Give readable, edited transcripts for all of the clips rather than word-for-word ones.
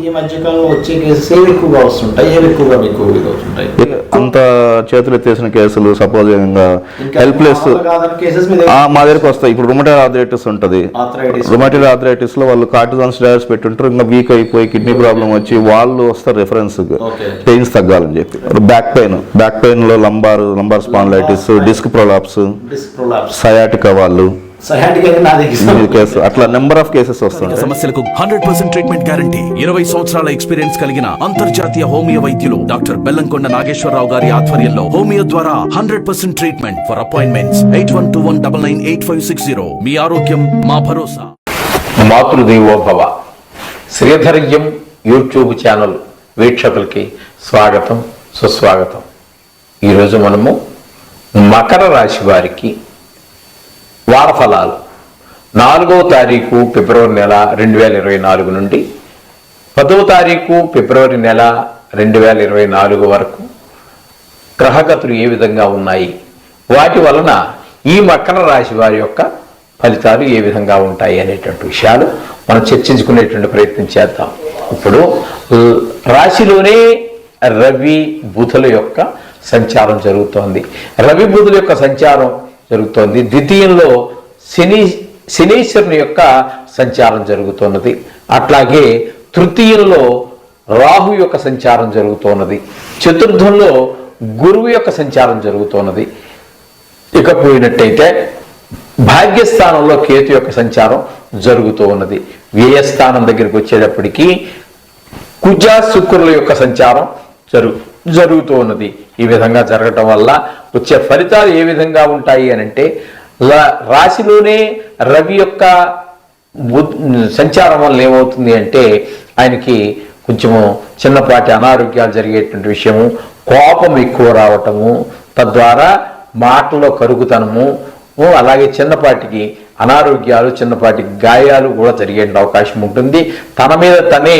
ఈ మధ్యకాలంలో వచ్చే కేసెస్ ఏవి ఎక్కువగా వస్తుంటాయి, ఏవి ఎక్కువగా మీకు అవుతుంటాయి? అంత చేతులు ఎత్తేసిన కేసులు, సపోజ్ హెల్ప్లెస్ మా దగ్గరికి వస్తాయి. ఇప్పుడు రుమటైడ్ ఆర్థరైటిస్ ఉంటుంది. రుమటైడ్ ఆర్థరైటిస్ లో వాళ్ళు కార్టిజాన్ స్టెరాయిడ్స్ పెట్టుంటారు, ఇంకా వీక్ అయిపోయి కిడ్నీ ప్రాబ్లం వచ్చి వాళ్ళు వస్తారు రెఫరెన్స్ పెయిన్స్ తగ్గాలని చెప్పి. బ్యాక్ పెయిన్ లో lumbar spondylitis, disc prolapse, sciatica వాళ్ళు అట్లా నెంబర్ ఆఫ్ కేసెస్ వస్తాయి. సమస్యలకు 100% ట్రీట్మెంట్ గ్యారంటీ. 20 సంవత్సరాల ఎక్స్పీరియన్స్ కలిగిన అంతర్జాతీయ హోమియో వైద్యులు డాక్టర్ బెల్లంకొండ నాగేశ్వరరావు గారి ఆధ్వర్యంలో హోమియో ద్వారా 100% ట్రీట్మెంట్. For appointments 8121998560. మీ ఆరోగ్యం మా భరోసా. మాతృదేవోభవ శ్రీధర్యం యూట్యూబ్ ఛానల్ వీక్షకులకి స్వాగతం, సుస్వాగతం. ఈరోజు మనము మకర రాశి వారికి వారఫలాలు 4వ తారీఖు ఫిబ్రవరి నెల 2024 నుండి 10వ తారీఖు ఫిబ్రవరి నెల 2024 వరకు గ్రహగతులు ఏ విధంగా ఉన్నాయి, వాటి వలన ఈ మకర రాశి వారి యొక్క ఫలితాలు ఏ విధంగా ఉంటాయి అనేటువంటి విషయాలు మనం చర్చించుకునేటువంటి ప్రయత్నం చేద్దాం. ఇప్పుడు రాశిలోనే రవి బుధుల యొక్క సంచారం జరుగుతోంది. రవి బుధుల యొక్క సంచారం జరుగుతోంది. ద్వితీయంలో శనీశ్వరుని యొక్క సంచారం జరుగుతున్నది. అట్లాగే తృతీయంలో రాహు యొక్క సంచారం జరుగుతున్నది. చతుర్థంలో గురువు యొక్క సంచారం జరుగుతున్నది. ఇకపోయినట్టయితే భాగ్యస్థానంలో కేతు యొక్క సంచారం జరుగుతూ ఉన్నది. వ్యయస్థానం దగ్గరికి వచ్చేటప్పటికీ కుజ శుక్రుల యొక్క సంచారం జరుగుతూ ఉన్నది. ఈ విధంగా జరగటం వల్ల వచ్చే ఫలితాలు ఏ విధంగా ఉంటాయి అని అంటే, రాశిలోనే రవి యొక్క సంచారం వల్ల ఏమవుతుంది అంటే ఆయనకి కొంచెము చిన్నపాటి అనారోగ్యాలు జరిగేటువంటి విషయము, కోపం ఎక్కువ రావటము, తద్వారా మాటలో కరుగుతనము, అలాగే చిన్నపాటికి అనారోగ్యాలు, చిన్నపాటి గాయాలు కూడా జరిగే అవకాశం ఉంటుంది. తన మీద తనే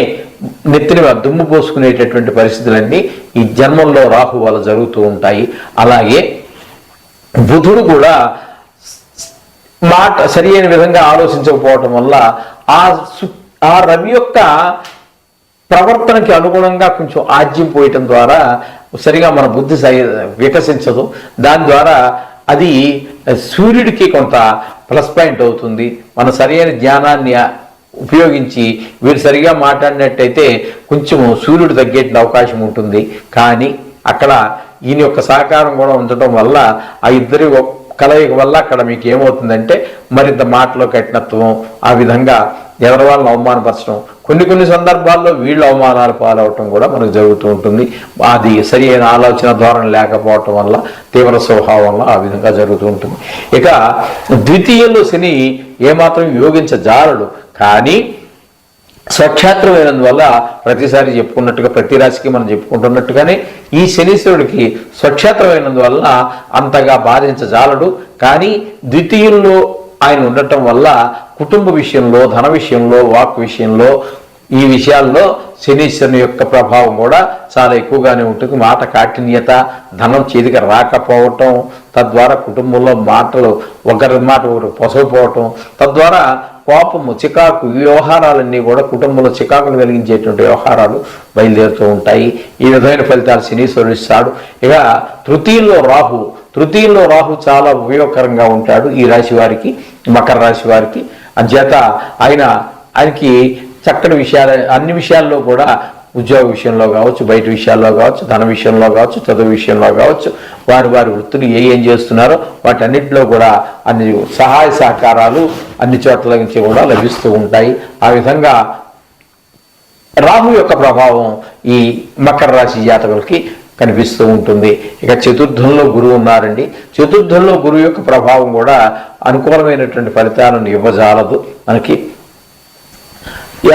నెత్తిని దుమ్ము పోసుకునేటటువంటి పరిస్థితులన్నీ ఈ జన్మంలో రాహు వల్ల జరుగుతూ ఉంటాయి. అలాగే బుధుడు మాట సరి అయిన విధంగా ఆలోచించకపోవటం వల్ల ఆ రవి యొక్క ప్రవర్తనకి అనుగుణంగా కొంచెం ఆజ్యం పోయటం ద్వారా సరిగా మన బుద్ధి వికసించదు. దాని ద్వారా అది సూర్యుడికి కొంత ప్లస్ పాయింట్ అవుతుంది. మన సరైన జ్ఞానాన్ని ఉపయోగించి వీరు సరిగా మాట్లాడినట్టయితే కొంచెము సూర్యుడు తగ్గేట అవకాశం ఉంటుంది. కానీ అక్కడ ఈయన యొక్క సహకారం కూడా ఉండటం వల్ల ఆ ఇద్దరి కలయిక వల్ల అక్కడ మీకు ఏమవుతుందంటే మరింత మాటలో కఠినత్వం, ఆ విధంగా ఎవరి వాళ్ళని అవమానపరచడం, కొన్ని సందర్భాల్లో వీళ్ళు అవమానాలు పాలవటం కూడా మనకు జరుగుతూ ఉంటుంది. అది సరి అయిన ఆలోచన ధోరణి లేకపోవటం వల్ల, తీవ్ర స్వభావం వల్ల ఆ విధంగా జరుగుతూ ఉంటుంది. ఇక ద్వితీయంలో శని ఏమాత్రం యోగించజాలడు. కానీ స్వక్షేత్రమైనందువల్ల ప్రతిసారి చెప్పుకున్నట్టుగా ప్రతి రాశికి మనం చెప్పుకుంటున్నట్టుగానే ఈ శనీశ్వరుడికి స్వక్షేత్రమైనందువల్ల అంతగా బాధించజాలడు. కానీ ద్వితీయంలో ఆయన ఉండటం వల్ల కుటుంబ విషయంలో, ధన విషయంలో, వాక్ విషయంలో, ఈ విషయాల్లో శనీశ్వరుని యొక్క ప్రభావం కూడా చాలా ఎక్కువగానే ఉంటుంది. మాట కాఠిన్యత, ధనం చేతికి రాకపోవటం, తద్వారా కుటుంబంలో మాటలు ఒకరి మాట ఒకరు పొసగిపోవటం, తద్వారా కోపము, చికాకు, వ్యవహారాలన్నీ కూడా కుటుంబంలో చికాకులు కలిగించేటువంటి వ్యవహారాలు బయలుదేరుతూ ఉంటాయి. ఈ విధమైన ఫలితాలు శనీశ్వరుడు ఇస్తాడు. ఇక తృతీయంలో రాహు చాలా ఉపయోగకరంగా ఉంటాడు ఈ రాశి వారికి, మకర రాశి వారికి. అంచేత ఆయనకి చక్కటి విషయాలు, అన్ని విషయాల్లో కూడా, ఉద్యోగ విషయంలో కావచ్చు, బయట విషయాల్లో కావచ్చు, ధన విషయంలో కావచ్చు, చదువు విషయంలో కావచ్చు, వారి వృత్తులు ఏం చేస్తున్నారో వాటన్నిటిలో కూడా అన్ని సహాయ సహకారాలు అన్ని చోట్ల నుంచి కూడా లభిస్తూ ఉంటాయి. ఆ విధంగా రాహు యొక్క ప్రభావం ఈ మకర రాశి జాతకులకి కనిపిస్తూ ఉంటుంది. ఇక చతుర్థంలో గురువు ఉన్నారండి. చతుర్థంలో గురువు యొక్క ప్రభావం కూడా అనుకూలమైనటువంటి ఫలితాలను ఇవ్వజాలదు, మనకి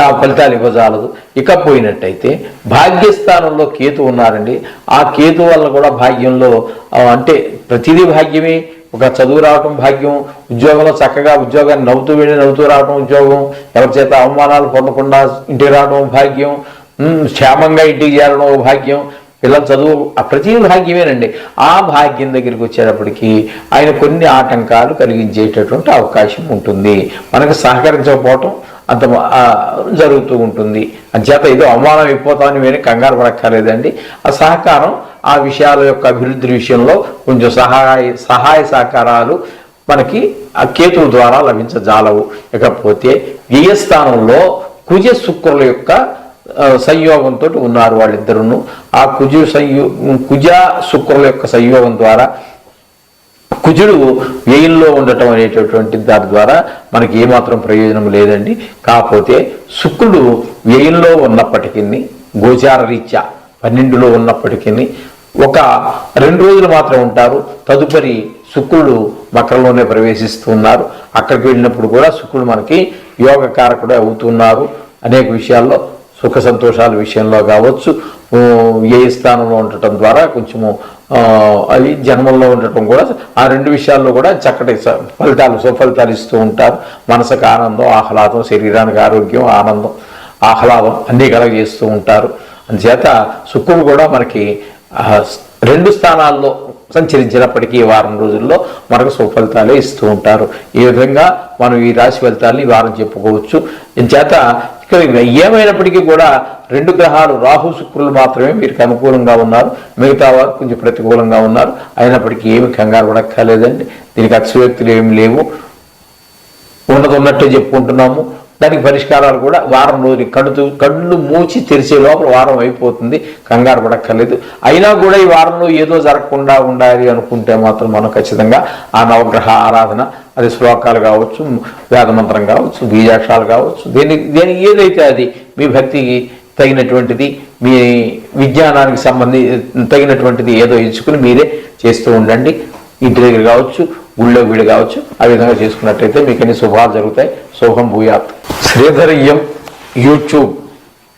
ఆ ఫలితాలు ఇవ్వజాలదు. ఇకపోయినట్టయితే భాగ్యస్థానంలో కేతు ఉన్నారండి. ఆ కేతు వల్ల కూడా భాగ్యంలో అంటే ప్రతిదీ భాగ్యమే. ఒక చదువు రావటం భాగ్యం, ఉద్యోగంలో చక్కగా ఉద్యోగాన్ని నవ్వుతూ రావటం ఉద్యోగం, ఎవరి చేత అవమానాలు పొందకుండా ఇంటికి రావడం భాగ్యం, క్షేమంగా ఇంటికి చేరడం భాగ్యం, పిల్లల చదువు ప్రతి భాగ్యమేనండి. ఆ భాగ్యం దగ్గరికి వచ్చేటప్పటికి ఆయన కొన్ని ఆటంకాలు కలిగించేటటువంటి అవకాశం ఉంటుంది. మనకు సహకరించకపోవటం, అంత జరుగుతూ ఉంటుంది. అంచేత ఏదో అవమానం అయిపోతామని వేరే కంగారు పడక్కర్లేదండి. ఆ సహకారం ఆ విషయాల యొక్క అభివృద్ధి విషయంలో కొంచెం సహాయ సహకారాలు మనకి ఆ కేతువు ద్వారా లభించజాలవు. ఇకపోతే వ్యయస్థానంలో కుజ శుక్రుల యొక్క సంయోగంతో ఉన్నారు వాళ్ళిద్దరును. ఆ కుజ శుక్రుల యొక్క సంయోగం ద్వారా కుజుడు వ్యయంలో ఉండటం అనేటటువంటి దాని ద్వారా మనకి ఏమాత్రం ప్రయోజనం లేదండి. కాకపోతే శుక్రుడు వ్యయంలో ఉన్నప్పటికీ గోచార రీత్యా 12లో ఉన్నప్పటికీ ఒక 2 రోజులు మాత్రం ఉంటారు. తదుపరి శుక్రుడు మకరంలోనే ప్రవేశిస్తున్నారు. అక్కడికి వెళ్ళినప్పుడు కూడా శుక్రుడు మనకి యోగకారకుడు అవుతున్నారు. అనేక విషయాల్లో సుఖ సంతోషాల విషయంలో కావచ్చు, ఏ స్థానంలో ఉండటం ద్వారా కొంచెము అవి జన్మంలో ఉండటం కూడా ఆ 2 విషయాల్లో కూడా చక్కటి సుఫలితాలు ఇస్తూ ఉంటారు. మనసుకు ఆనందం, ఆహ్లాదం, శరీరానికి ఆరోగ్యం, ఆనందం, ఆహ్లాదం అన్నీ కలగజేస్తూ ఉంటారు. అందుచేత శుక్రుడు కూడా మనకి 2 స్థానాల్లో సంచరించినప్పటికీ ఈ వారం రోజుల్లో మనకు సుఫలితాలే ఇస్తూ ఉంటారు. ఈ విధంగా మనం ఈ రాశి ఫలితాలని ఈ వారం చెప్పుకోవచ్చు. చేత ఇక్కడ ఏమైనప్పటికీ కూడా 2 గ్రహాలు రాహు శుక్రులు మాత్రమే వీరికి అనుకూలంగా ఉన్నారు. మిగతా వారు కొంచెం ప్రతికూలంగా ఉన్నారు. అయినప్పటికీ ఏమి కంగారు పడక్కర్లేదండి. దీనికి అతిశయోక్తులు ఏమి లేవు, ఉన్నట్టే చెప్పుకుంటున్నాము. దానికి పరిష్కారాలు కూడా వారం రోజులు కళ్ళు మూచి తెరిచే లోపల వారం అయిపోతుంది. కంగారు పడక్కర్లేదు. అయినా కూడా ఈ వారంలో ఏదో జరగకుండా ఉండాలి అనుకుంటే మాత్రం మనం ఖచ్చితంగా ఆ నవగ్రహ ఆరాధన, అది శ్లోకాలు కావచ్చు, వేదమంత్రం కావచ్చు, బీజాక్షరాలు కావచ్చు, దేనికి ఏదైతే అది మీ భక్తికి తగినటువంటిది, మీ విజ్ఞానానికి తగినటువంటిది ఏదో ఎంచుకుని మీరే చేస్తూ ఉండండి. ఇంటి దగ్గర కావచ్చు, గుళ్ళో వీళ్ళు కావచ్చు, ఆ విధంగా చేసుకున్నట్టయితే మీకు అన్ని శుభాలు జరుగుతాయి. శుభం భూయాత్. శ్రీధర్యం యూట్యూబ్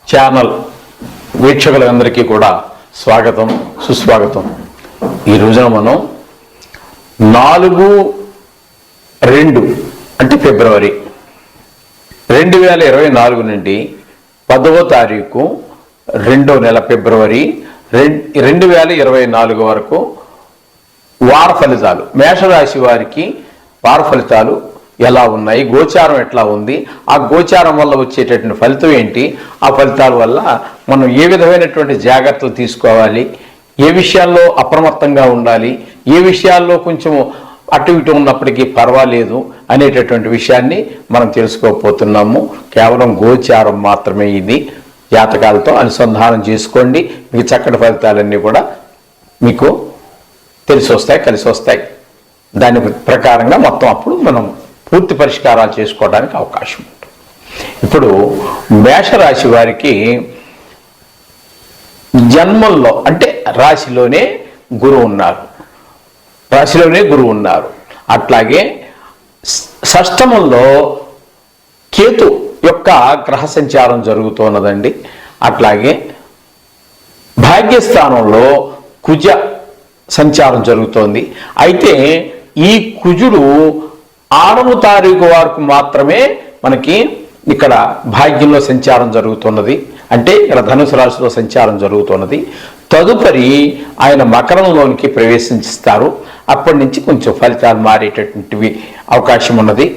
ఛానల్ వీక్షకులందరికీ కూడా స్వాగతం, సుస్వాగతం. ఈ రోజున మనం 4/2 అంటే ఫిబ్రవరి 2024 నుండి 10వ తారీఖు 2వ నెల ఫిబ్రవరి 2024 వరకు వార ఫలితాలు, మేషరాశి వారికి వార ఫలితాలు ఎలా ఉన్నాయి, గోచారం ఎట్లా ఉంది, ఆ గోచారం వల్ల వచ్చేటటువంటి ఫలితం ఏంటి, ఆ ఫలితాల వల్ల మనం ఏ విధమైనటువంటి జాగ్రత్తలు తీసుకోవాలి, ఏ విషయాల్లో అప్రమత్తంగా ఉండాలి, ఏ విషయాల్లో కొంచెం అటు ఇటు ఉన్నప్పటికీ పర్వాలేదు అనేటటువంటి విషయాన్ని మనం తెలుసుకోకపోతున్నాము. కేవలం గోచారం మాత్రమే ఇది. జాతకాలతో అనుసంధానం చేసుకోండి. మీకు చక్కటి ఫలితాలన్నీ కూడా మీకు తెలిసి వస్తాయి, కలిసి వస్తాయి. దాని ప్రకారంగా మొత్తం అప్పుడు మనం పూర్తి పరిష్కారాలు చేసుకోవడానికి అవకాశం ఉంటుంది. ఇప్పుడు మేషరాశి వారికి జన్మంలో అంటే రాశిలోనే గురువు ఉన్నారు. అట్లాగే షష్టమంలో కేతు యొక్క గ్రహ సంచారం జరుగుతున్నదండి. అట్లాగే భాగ్యస్థానంలో కుజ సంచారం జరుగుతోంది. అయితే ఈ కుజుడు 6వ తారీఖు వరకు మాత్రమే మనకి ఇక్కడ భాగ్యంలో సంచారం జరుగుతున్నది. అంటే ఇక్కడ ధనుసు రాశిలో సంచారం జరుగుతున్నది. తదుపరి ఆయన మకరంలోనికి ప్రవేశిస్తారు. అప్పటి నుంచి కొంచెం ఫలితాలు మారేటటువంటివి అవకాశం ఉన్నది.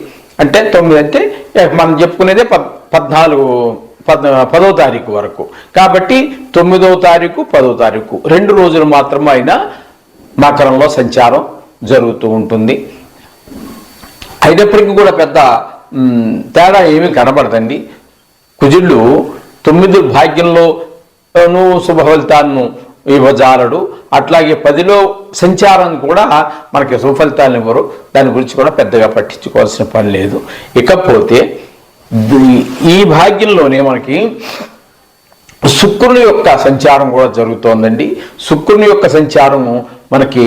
అంటే 9 అంటే మనం చెప్పుకునేదే 10వ తారీఖు వరకు. కాబట్టి 9వ తారీఖు 10వ తారీఖు 2 రోజులు మాత్రం ఆయన మకరంలో సంచారం జరుగుతూ ఉంటుంది. అయినప్పటికీ కూడా పెద్ద తేడా ఏమీ కనబడదండి. కుజుళ్ళు 9 భాగ్యంలోనూ శుభ ఫలితాలను ఇవ్వజాలడు. అట్లాగే 10లో సంచారం కూడా మనకి సుఫలితాలను ఇవ్వరు. దాని గురించి కూడా పెద్దగా పట్టించుకోవాల్సిన పని లేదు. ఇకపోతే ఈ భాగ్యంలోనే మనకి శుక్రుని యొక్క సంచారం కూడా జరుగుతోందండి. శుక్రుని యొక్క సంచారము మనకి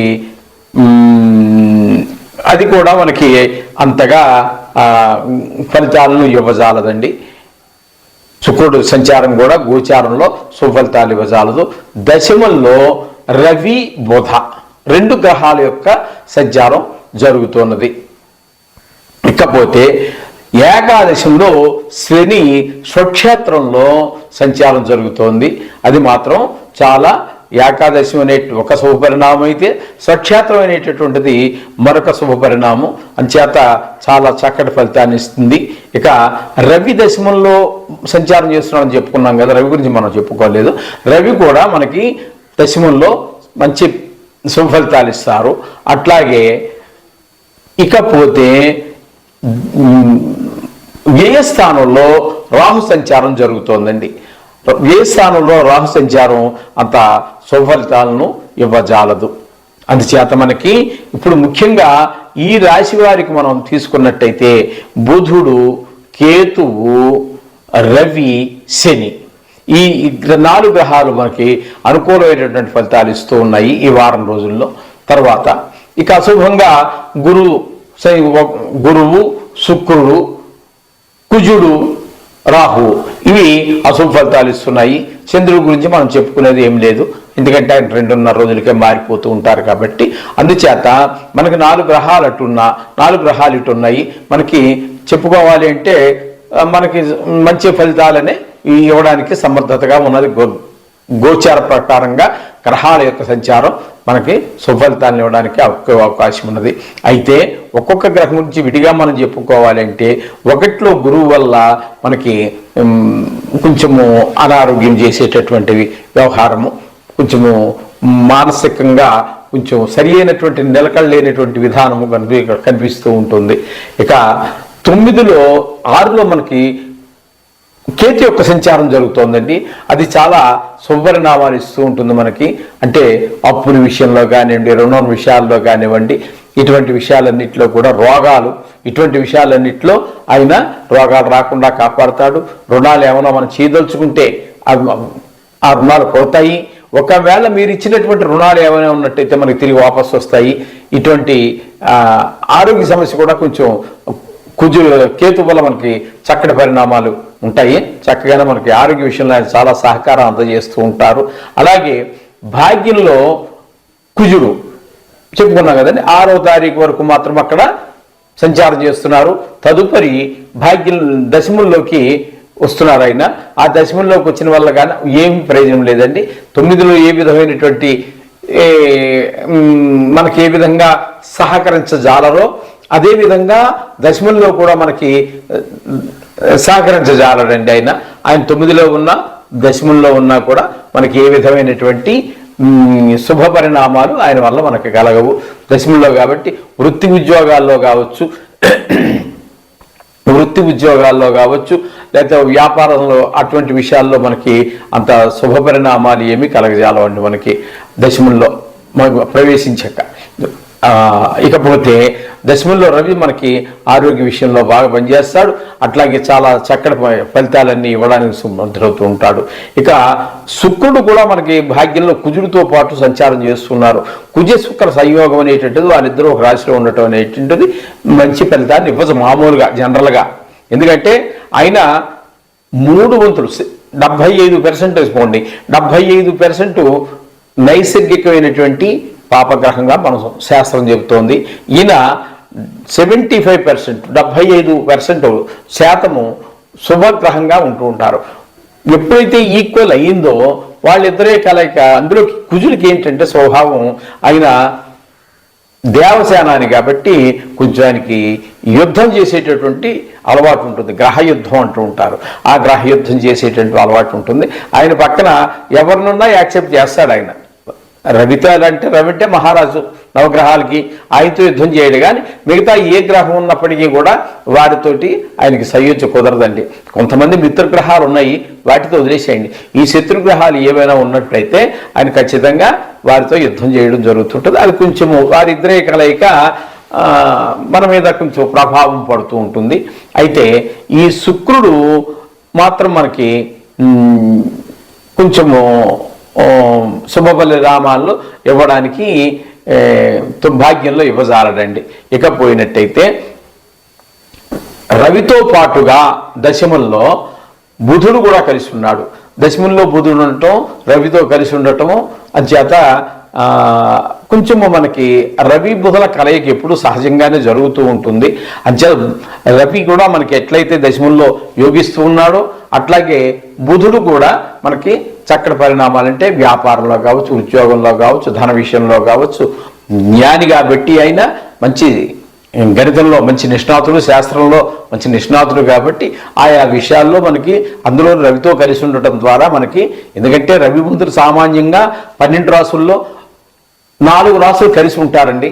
అది కూడా మనకి అంతగా ఫలితాలను ఇవ్వజాలదండి. శుక్రుడు సంచారం కూడా గోచారంలో సుఫలితాలు ఇవ్వజాలదు. దశమంలో రవి బుధ 2 గ్రహాల యొక్క సంచారం జరుగుతున్నది. ఇకపోతే ఏకాదశంలో శని స్వక్షేత్రంలో సంచారం జరుగుతోంది. అది మాత్రం చాలా ఏకాదశి అనే ఒక శుభపరిణామం అయితే స్వక్షేత్రం అనేటటువంటిది మరొక శుభపరిణామం. అంచేత చాలా చక్కటి ఫలితాన్ని ఇస్తుంది. ఇక రవి దశమంలో సంచారం చేస్తున్నాడని చెప్పుకున్నాం కదా, రవి గురించి మనం చెప్పుకోలేదు. రవి కూడా మనకి దశమంలో మంచి శుభ ఫలితాలు ఇస్తారు. అట్లాగే ఇకపోతే వ్యయస్థానంలో రాహు సంచారం జరుగుతోందండి. వ్యయస్థానంలో రాహు సంచారం అంత శుభ ఫలితాలను ఇవ్వజాలదు. అందుచేత మనకి ఇప్పుడు ముఖ్యంగా ఈ రాశి వారికి మనం తీసుకున్నట్టయితే బుధుడు, కేతువు, రవి, శని ఈ 4 గ్రహాలు మనకి అనుకూలమైనటువంటి ఫలితాలు ఇస్తూ ఉన్నాయి ఈ వారం రోజుల్లో. తర్వాత ఇక అశుభంగా గురువు, శుక్రుడు, కుజుడు, రాహు ఇవి అశుభ ఫలితాలు ఇస్తున్నాయి. చంద్రుడి గురించి మనం చెప్పుకునేది ఏం లేదు, ఎందుకంటే ఆయన 2.5 రోజులకే మారిపోతూ ఉంటారు కాబట్టి. అందుచేత మనకి 4 గ్రహాలు అటున్నా 4 గ్రహాలు ఇటు ఉన్నాయి. మనకి చెప్పుకోవాలి అంటే మనకి మంచి ఫలితాలనే ఇవ్వడానికి సమర్థతగా ఉన్నది. గోచార ప్రకారంగా గ్రహాల యొక్క సంచారం మనకి సుఫలితాలను ఇవ్వడానికి అవకాశం ఉన్నది. అయితే ఒక్కొక్క గ్రహం గురించి విడిగా మనం చెప్పుకోవాలంటే, ఒకటిలో గురువు వల్ల మనకి కొంచెము అనారోగ్యం చేసేటటువంటివి వ్యవహారము, కొంచెము మానసికంగా కొంచెం సరి అయినటువంటి నిలకడలేనటువంటి విధానము కనిపిస్తూ ఉంటుంది. ఇక 9లో 6లో మనకి కేతు యొక్క సంచారం జరుగుతోందండి. అది చాలా శుభపరిణామాలు ఇస్తూ ఉంటుంది మనకి. అంటే అప్పుల విషయంలో కానివ్వండి, రుణం విషయాల్లో కానివ్వండి, ఇటువంటి విషయాలన్నింటిలో కూడా రోగాలు, ఇటువంటి విషయాలన్నింటిలో ఆయన రోగాలు రాకుండా కాపాడుతాడు. రుణాలు ఏమైనా మనం చేయదలుచుకుంటే ఆ రుణాలు పోతాయి. ఒకవేళ మీరు ఇచ్చినటువంటి రుణాలు ఏమైనా ఉన్నట్టయితే మనకి తిరిగి వాపసు వస్తాయి. ఇటువంటి ఆరోగ్య సమస్య కూడా కొంచెం కేతు వల్ల మనకి చక్కటి పరిణామాలు ఉంటాయి. చక్కగానే మనకి ఆరోగ్య విషయంలో ఆయన చాలా సహకారం అందజేస్తూ ఉంటారు. అలాగే భాగ్యంలో కుజుడు చెప్పుకున్నాం కదండి, 6వ తారీఖు వరకు మాత్రం అక్కడ సంచారం చేస్తున్నారు. తదుపరి భాగ్యం దశముల్లోకి వస్తున్నారు. ఆయన ఆ దశముల్లోకి వచ్చిన వల్ల కానీ ఏమి ప్రయోజనం లేదండి. 9లో ఏ విధమైనటువంటి మనకి ఏ విధంగా సహకరించజాలరో అదేవిధంగా దశమంలో కూడా మనకి సహకరించజాలరండి. ఆయన 9లో ఉన్నా దశమంలో ఉన్నా కూడా మనకి ఏ విధమైనటువంటి శుభ పరిణామాలు ఆయన వల్ల మనకి కలగవు దశమంలో. కాబట్టి వృత్తి ఉద్యోగాల్లో కావచ్చు లేకపోతే వ్యాపారంలో అటువంటి విషయాల్లో మనకి అంత శుభ పరిణామాలు ఏమీ కలగజాలవండి మనకి దశమంలో మనకు ప్రవేశించాక. ఇకపోతే దశమంలో రవి మనకి ఆరోగ్య విషయంలో బాగా పనిచేస్తాడు. అట్లాగే చాలా చక్కటి ఫలితాలన్నీ ఇవ్వడానికి సమర్థులవుతూ ఉంటాడు. ఇక శుక్రుడు కూడా మనకి భాగ్యంలో కుజుడితో పాటు సంచారం చేస్తున్నారు. కుజ శుక్ర సంయోగం అనేటువంటిది వాళ్ళిద్దరూ ఒక రాశిలో ఉండటం అనేటువంటిది మంచి ఫలితాన్ని ఇవ్వచ్చు మామూలుగా జనరల్గా. ఎందుకంటే ఆయన 3 వంతులు 75% వేసుకోండి, 75% నైసర్గికమైనటువంటి పాపగ్రహంగా మన శాస్త్రం చెబుతోంది. ఈయన 75% 75% శాతము శుభగ్రహంగా ఉంటూ ఉంటారు. ఎప్పుడైతే ఈక్వల్ అయ్యిందో వాళ్ళిద్దరే కలయిక. అందులో కుజుడికి ఏంటంటే స్వభావం, ఆయన దేవసేనాని కాబట్టి కొంచెం ఆయనకి యుద్ధం చేసేటటువంటి అలవాటు ఉంటుంది. గ్రహ యుద్ధం అంటూ ఉంటారు. ఆ గ్రహ యుద్ధం చేసేటువంటి అలవాటు ఉంటుంది. ఆయన పక్కన ఎవరినున్నా యాక్సెప్ట్ చేస్తాడు ఆయన. రవితో అంటే రవి అంటే మహారాజు నవగ్రహాలకి, ఆయనతో యుద్ధం చేయడు. కానీ మిగతా ఏ గ్రహం ఉన్నప్పటికీ కూడా వారితోటి ఆయనకి సయోధ్య కుదరదండి. కొంతమంది మిత్రగ్రహాలు ఉన్నాయి, వాటితో వదిలేసేయండి. ఈ శత్రుగ్రహాలు ఏవైనా ఉన్నట్లయితే ఆయన ఖచ్చితంగా వారితో యుద్ధం చేయడం జరుగుతుంటుంది. అది కొంచెము వారిద్దరే కలయిక మన మీద కొంచెం ప్రభావం పడుతూ ఉంటుంది. అయితే ఈ శుక్రుడు మాత్రం మనకి కొంచెము శుభ పరిణామాలను ఇవ్వడానికి భాగ్యంలో ఇవ్వజాలడండి. ఇకపోయినట్టయితే రవితో పాటుగా దశమంలో బుధుడు కూడా కలిసి ఉన్నాడు. దశమంలో బుధుడు ఉండటం, రవితో కలిసి ఉండటము అంచేత కొంచెము మనకి రవి బుధుల కలయిక ఎప్పుడు సహజంగానే జరుగుతూ ఉంటుంది. అంచేత రవి కూడా మనకి ఎట్లయితే దశమంలో యోగిస్తూ ఉన్నాడో అట్లాగే బుధుడు కూడా మనకి చక్కటి పరిణామాలంటే వ్యాపారంలో కావచ్చు, ఉద్యోగంలో కావచ్చు, ధన విషయంలో కావచ్చు, జ్ఞాని కాబట్టి అయినా మంచి గణితంలో మంచి నిష్ణాతుడు, శాస్త్రంలో మంచి నిష్ణాతుడు కాబట్టి ఆయా విషయాల్లో మనకి అందులో రవితో కలిసి ఉండటం ద్వారా మనకి, ఎందుకంటే రవి బుధుడు సామాన్యంగా 12 రాసుల్లో 4 రాసులు కలిసి ఉంటారండి.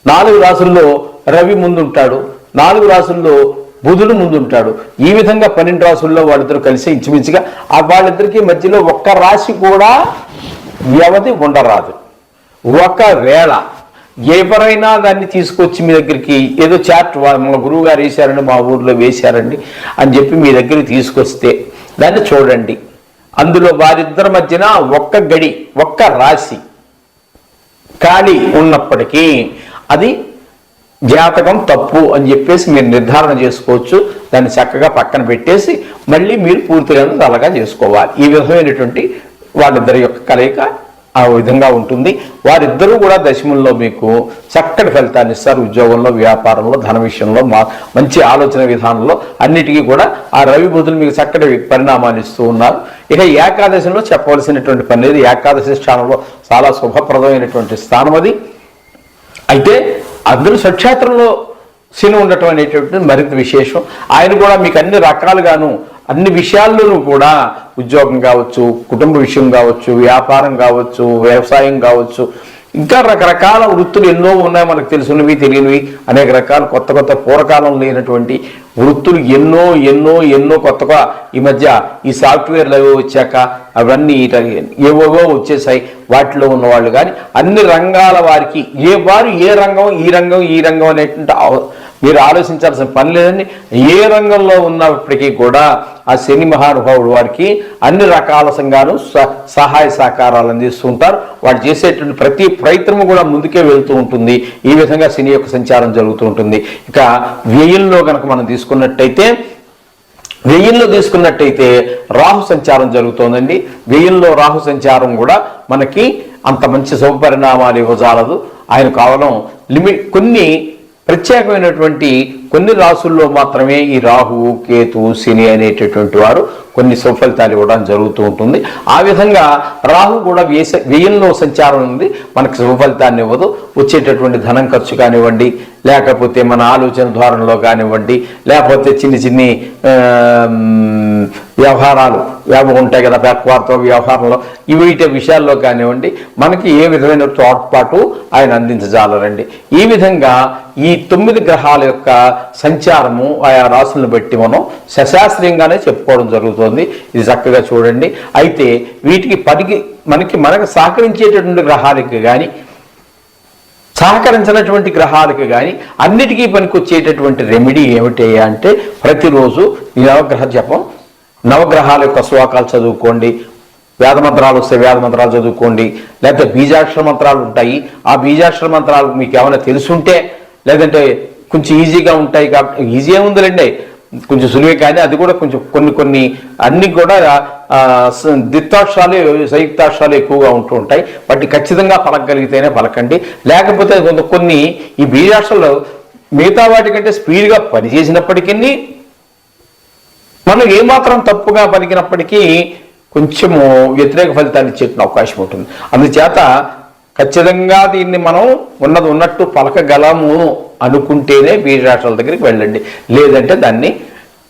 4 రాసుల్లో రవి ముందుంటాడు, 4 రాసుల్లో బుధుడు ముందుంటాడు. ఈ విధంగా 12 రాసుల్లో వాళ్ళిద్దరు కలిసి ఇంచుమించుగా వాళ్ళిద్దరికి మధ్యలో ఒక్క రాశి కూడా వ్యవధి ఉండరాదు. ఒకవేళ ఎవరైనా దాన్ని తీసుకొచ్చి మీ దగ్గరికి ఏదో చార్ట్ మా గురువు గారు వేశారండి, మా ఊర్లో వేశారండి అని చెప్పి మీ దగ్గరికి తీసుకొస్తే దాన్ని చూడండి. అందులో వారిద్దరి మధ్యన ఒక్క గడి, ఒక్క రాశి ఖాళీ ఉన్నప్పటికీ అది జాతకం తప్పు అని చెప్పేసి మీరు నిర్ధారణ చేసుకోవచ్చు. దాన్ని చక్కగా పక్కన పెట్టేసి మళ్ళీ మీరు పూర్తిగా అలాగా చేసుకోవాలి. ఈ విధమైనటువంటి వాళ్ళిద్దరి యొక్క కలయిక ఆ విధంగా ఉంటుంది. వారిద్దరూ కూడా దశముల్లో మీకు చక్కటి ఫలితాన్ని ఇస్తారు. ఉద్యోగంలో, వ్యాపారంలో, ధన విషయంలో, మంచి ఆలోచన విధానంలో అన్నిటికీ కూడా ఆ రవి బుధులు మీకు చక్కటి పరిణామాన్ని ఇస్తూ ఉన్నారు. ఇక ఏకాదశిలో చెప్పవలసినటువంటి పని లేదు. ఏకాదశి స్థానంలో చాలా శుభప్రదమైనటువంటి స్థానం అది. అయితే అందరూ స్వక్షేత్రంలో శని ఉండటం అనేటువంటిది మరింత విశేషం. ఆయన కూడా మీకు అన్ని రకాలుగాను అన్ని విషయాల్లోనూ కూడా ఉద్యోగం కావచ్చు, కుటుంబ విషయం కావచ్చు, వ్యాపారం కావచ్చు, వ్యవసాయం కావచ్చు, ఇంకా రకరకాల వృత్తులు ఎన్నో ఉన్నాయి, మనకు తెలిసినవి తెలియనివి అనేక రకాలు కొత్త కొత్త పూర్వకాలం లేనటువంటి వృత్తులు ఎన్నో ఎన్నో ఎన్నో కొత్తగా ఈ మధ్య ఈ సాఫ్ట్వేర్లు అవి వచ్చాక అవన్నీ ఏవోవో వచ్చేసాయి. వాటిలో ఉన్నవాళ్ళు కానీ అన్ని రంగాల వారికి వారు ఏ రంగం ఈ రంగం ఈ రంగం అనేటువంటి మీరు ఆలోచించాల్సిన పని లేదండి. ఏ రంగంలో ఉన్నప్పటికీ కూడా ఆ శని మహానుభావుడు వారికి అన్ని రకాల సంఘాలు సహాయ సహకారాలు అందిస్తుంటారు. వాళ్ళు చేసేటువంటి ప్రతి ప్రయత్నము కూడా ముందుకే వెళ్తూ ఉంటుంది. ఈ విధంగా శని యొక్క సంచారం జరుగుతూ ఉంటుంది. ఇక వ్యయంలో కనుక మనం తీసుకున్నట్టయితే రాహు సంచారం జరుగుతోందండి. వ్యయంలో రాహు సంచారం కూడా మనకి అంత మంచి శుభపరిణామాలు ఇవ్వజాలదు. ఆయన కేవలం కొన్ని ప్రత్యేకమైనటువంటి కొన్ని రాసుల్లో మాత్రమే ఈ రాహువు, కేతు, శని అనేటటువంటి వారు కొన్ని సుఫలితాలు ఇవ్వడం జరుగుతూ ఉంటుంది. ఆ విధంగా రాహు కూడా వ్యయంలో సంచారం ఉంది, మనకు శుభఫలితాన్ని ఇవ్వదు. వచ్చేటటువంటి ధనం ఖర్చు కానివ్వండి, లేకపోతే మన ఆలోచన ధోరణిలో కానివ్వండి, లేకపోతే చిన్ని వ్యవహారాలు ఉంటాయి కదా, వ్యాపారతో వ్యవహారంలో వీటి విషయాల్లో కానివ్వండి మనకి ఏ విధమైన తోడ్పాటు ఆయన అందించజాలరండి. ఈ విధంగా ఈ 9 గ్రహాల యొక్క సంచారము ఆయా రాసులను బట్టి మనం సశాస్త్రీయంగానే చెప్పుకోవడం జరుగుతుంది. ఇది చక్కగా చూడండి. అయితే వీటికి మనకు సహకరించేటటువంటి గ్రహాలకి కానీ సహకరించినటువంటి గ్రహాలకు కానీ అన్నిటికీ పనికొచ్చేటటువంటి రెమెడీ ఏమిటి అంటే ప్రతిరోజు ఈ నవగ్రహ జపం, నవగ్రహాల యొక్క శ్లోకాలు చదువుకోండి. వేదమంత్రాలు వస్తే వేదమంత్రాలు చదువుకోండి. లేకపోతే బీజాక్షర మంత్రాలు ఉంటాయి. ఆ బీజాక్షర మంత్రాలు మీకు ఏమైనా తెలుసుంటే, లేదంటే కొంచెం ఈజీగా ఉంటాయి కాబట్టి, ఈజీ ఏముందిలేండి కొంచెం సులువే, కానీ అది కూడా కొంచెం కొన్ని అన్ని కూడా ద్విత్వాక్షరాలు, సంయుక్తాక్షరాలు ఎక్కువగా ఉంటూ ఉంటాయి. వాటిని ఖచ్చితంగా పలకగలిగితేనే పలకండి. లేకపోతే కొన్ని ఈ బీజాక్షరాలు మిగతా వాటికంటే స్పీడ్గా పనిచేసినప్పటికీ మనం ఏమాత్రం తప్పుగా పలికినప్పటికీ కొంచెము వ్యతిరేక ఫలితాలు ఇచ్చేట అవకాశం ఉంటుంది. అందుచేత ఖచ్చితంగా దీన్ని మనం ఉన్నట్టు పలకగలము అనుకుంటేనే బీజాక్షరాల దగ్గరికి వెళ్ళండి. లేదంటే దాన్ని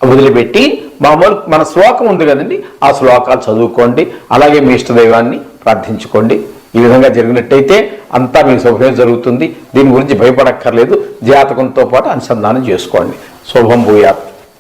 వదిలిపెట్టి మామూలు మన శ్లోకం ఉంది కదండి, ఆ శ్లోకాలు చదువుకోండి. అలాగే మీ ఇష్టదైవాన్ని ప్రార్థించుకోండి. ఈ విధంగా జరిగినట్టయితే అంతా మీకు శుభమే జరుగుతుంది. దీని గురించి భయపడక్కర్లేదు. జాతకంతో పాటు అనుసంధానం చేసుకోండి. శుభం భూయాత్.